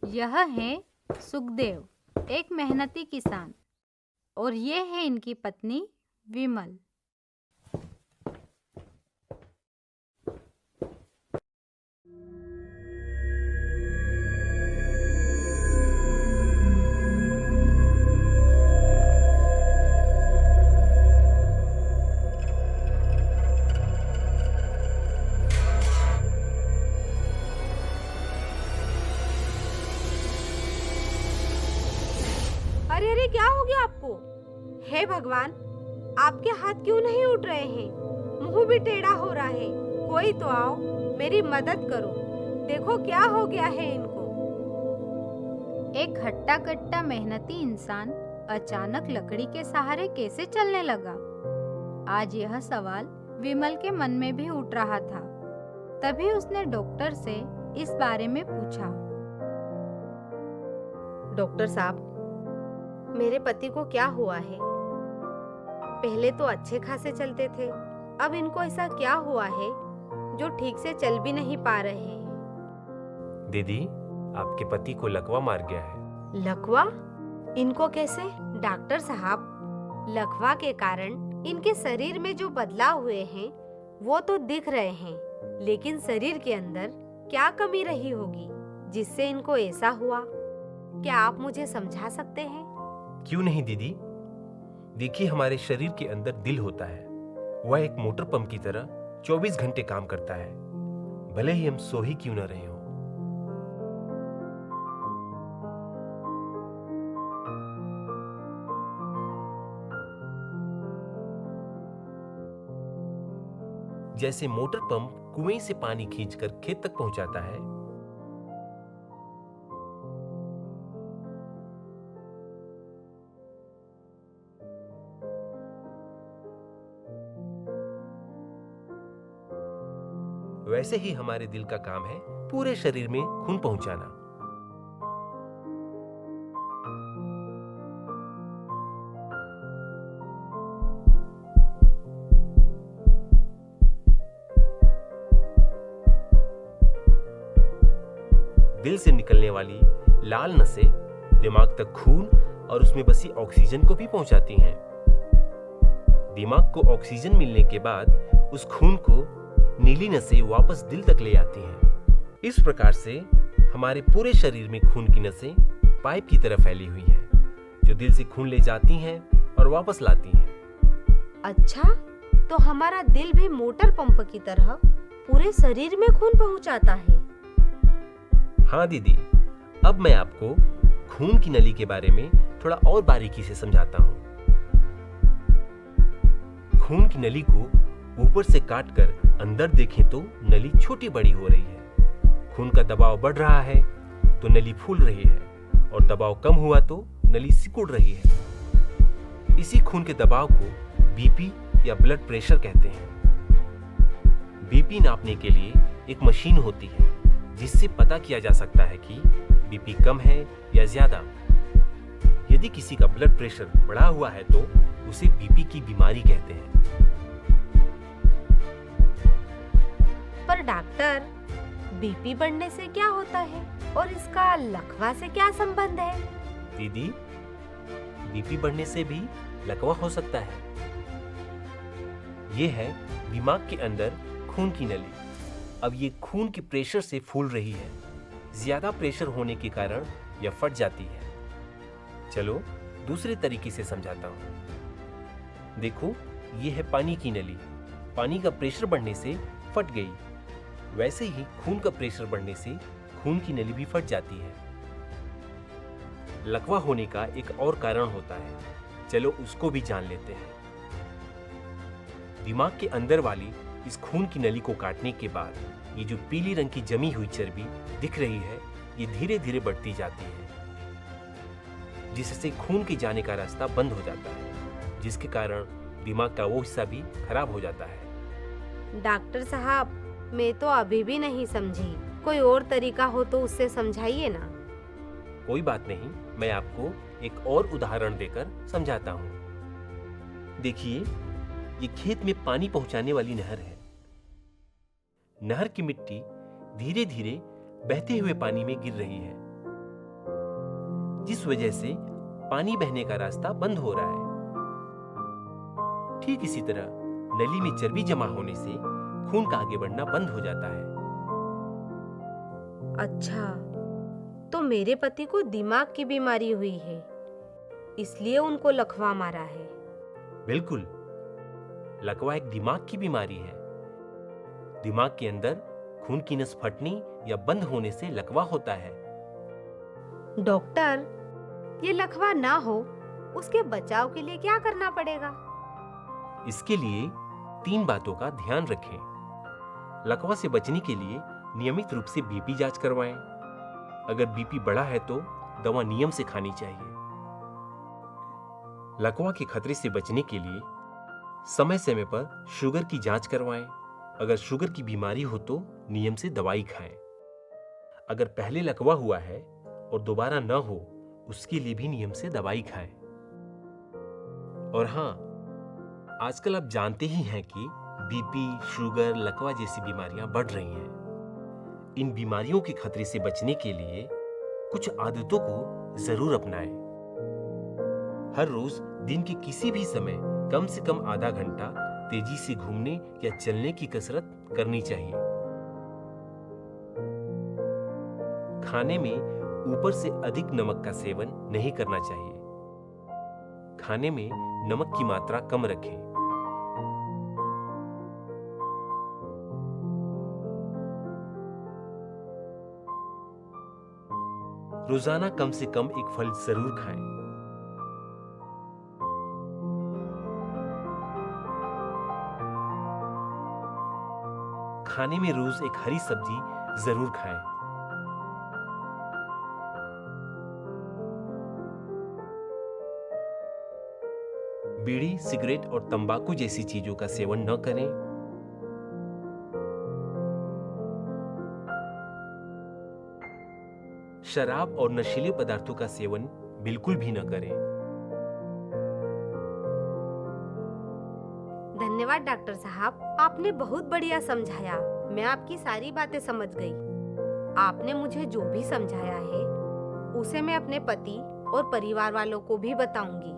यह है सुखदेव, एक मेहनती किसान, और ये है इनकी पत्नी विमल। अरे अरे, क्या हो गया आपको? हे भगवान, आपके हाथ क्यों नहीं उठ रहे हैं? मुंह भी टेढ़ा हो रहा है। कोई तो आओ, मेरी मदद करो। देखो क्या हो गया है इनको। एक हट्टा कट्टा मेहनती इंसान अचानक लकड़ी के सहारे कैसे चलने लगा? आज यह सवाल विमल के मन में भी उठ रहा था। तभी उसने डॉक्टर से इस बारे में पूछा। डॉक्टर साहब, मेरे पति को क्या हुआ है? पहले तो अच्छे खासे चलते थे, अब इनको ऐसा क्या हुआ है जो ठीक से चल भी नहीं पा रहे हैं? दीदी, आपके पति को लकवा मार गया है। लकवा? इनको कैसे? डॉक्टर साहब, लकवा के कारण इनके शरीर में जो बदलाव हुए हैं वो तो दिख रहे हैं, लेकिन शरीर के अंदर क्या कमी रही होगी जिससे इनको ऐसा हुआ? क्या आप मुझे समझा सकते हैं? क्यों नहीं दीदी, देखिए हमारे शरीर के अंदर दिल होता है। वह एक मोटर पंप की तरह 24 घंटे काम करता है, भले ही हम सो ही क्यों न रहे हो। जैसे मोटर पंप कुएं से पानी खींचकर खेत तक पहुंचाता है, वैसे ही हमारे दिल का काम है पूरे शरीर में खून पहुंचाना। दिल से निकलने वाली लाल नसें दिमाग तक खून और उसमें बसी ऑक्सीजन को भी पहुंचाती हैं। दिमाग को ऑक्सीजन मिलने के बाद उस खून को नीली नसें वापस दिल तक ले आती हैं। इस प्रकार से हमारे पूरे शरीर में खून की नसें पाइप की तरह फैली हुई हैं, जो दिल से खून ले जाती हैं और वापस लाती हैं। अच्छा, तो हमारा दिल भी मोटर पंप की तरह पूरे शरीर में खून पहुंचाता है। हाँ दीदी, अब मैं आपको खून की नली के बारे में थोड़ा और बारीकी से समझाता हूँ। खून की नली को ऊपर से काटकर अंदर देखें तो नली छोटी बड़ी हो रही है। खून का दबाव बढ़ रहा है तो नली फूल रही है, और दबाव कम हुआ तो नली सिकुड़ रही है। इसी खून के दबाव को बीपी या ब्लड प्रेशर कहते हैं। बीपी नापने के लिए एक मशीन होती है जिससे पता किया जा सकता है कि बीपी कम है या ज्यादा। यदि किसी का ब्लड प्रेशर बढ़ा हुआ है तो उसे बीपी की बीमारी कहते हैं। पर डॉक्टर, बीपी बढ़ने से क्या होता है और इसका लकवा से क्या संबंध है? दीदी, बीपी बढ़ने से भी लकवा हो सकता है। यह है दिमाग के अंदर खून की नली। अब ये खून के प्रेशर से फूल रही है। ज्यादा प्रेशर होने के कारण यह फट जाती है। चलो दूसरे तरीके से समझाता हूं। देखो, यह है पानी की नली। पानी का प्रेशर बढ़ने से फट गई। वैसे ही खून का प्रेशर बढ़ने से खून की नली भी फट जाती है। लकवा होने का एक और कारण होता है, चलो उसको भी जान लेते हैं। दिमाग के अंदर वाली इस खून की नली को काटने के बाद ये जो पीली रंग की जमी हुई चर्बी दिख रही है, ये धीरे धीरे बढ़ती जाती है, जिससे खून के जाने का रास्ता बंद हो जाता है, जिसके कारण दिमाग का वो हिस्सा भी खराब हो जाता है। डॉक्टर साहब, मैं तो अभी भी नहीं समझी। कोई और तरीका हो तो उससे समझाइए ना। कोई बात नहीं, मैं आपको एक और उदाहरण देकर समझाता हूँ। देखिए, ये खेत में पानी पहुंचाने वाली नहर है। नहर की मिट्टी धीरे धीरे बहते हुए पानी में गिर रही है। जिस वजह से पानी बहने का रास्ता बंद हो रहा है। ठीक इसी तरह नली में चर्बी जमा होने से खून का आगे बढ़ना बंद हो जाता है। अच्छा, तो मेरे पति को दिमाग की बीमारी हुई है, इसलिए उनको लकवा मारा है। बिल्कुल, लकवा एक दिमाग की बीमारी है। दिमाग के अंदर खून की नस फटने या बंद होने से लकवा होता है। डॉक्टर, ये लकवा ना हो उसके बचाव के लिए क्या करना पड़ेगा? इसके लिए 3 बातों का ध्यान रखें। लकवा से बचने के लिए नियमित रूप से बीपी जांच करवाएं। अगर बीपी बढ़ा है तो दवा नियम से खानी चाहिए। लकवा के खतरे से बचने के लिए समय समय पर शुगर की जांच करवाएं। अगर शुगर की बीमारी हो तो नियम से दवाई खाएं। अगर पहले लकवा हुआ है और दोबारा न हो, उसके लिए भी नियम से दवाई खाएं। और हाँ, आजकल आप जानते ही हैं कि बीपी, शुगर, लकवा जैसी बीमारियां बढ़ रही हैं। इन बीमारियों के खतरे से बचने के लिए कुछ आदतों को जरूर अपनाएं। हर रोज दिन के किसी भी समय कम से कम आधा घंटा तेजी से घूमने या चलने की कसरत करनी चाहिए। खाने में ऊपर से अधिक नमक का सेवन नहीं करना चाहिए। खाने में नमक की मात्रा कम रखें। रोजाना कम से कम एक फल जरूर खाएं। खाने में रोज एक हरी सब्जी जरूर खाएं। बीड़ी, सिगरेट और तंबाकू जैसी चीजों का सेवन न करें। शराब और नशीले पदार्थों का सेवन बिल्कुल भी न करें। धन्यवाद डॉक्टर साहब, आपने बहुत बढ़िया समझाया। मैं आपकी सारी बातें समझ गई। आपने मुझे जो भी समझाया है उसे मैं अपने पति और परिवार वालों को भी बताऊंगी।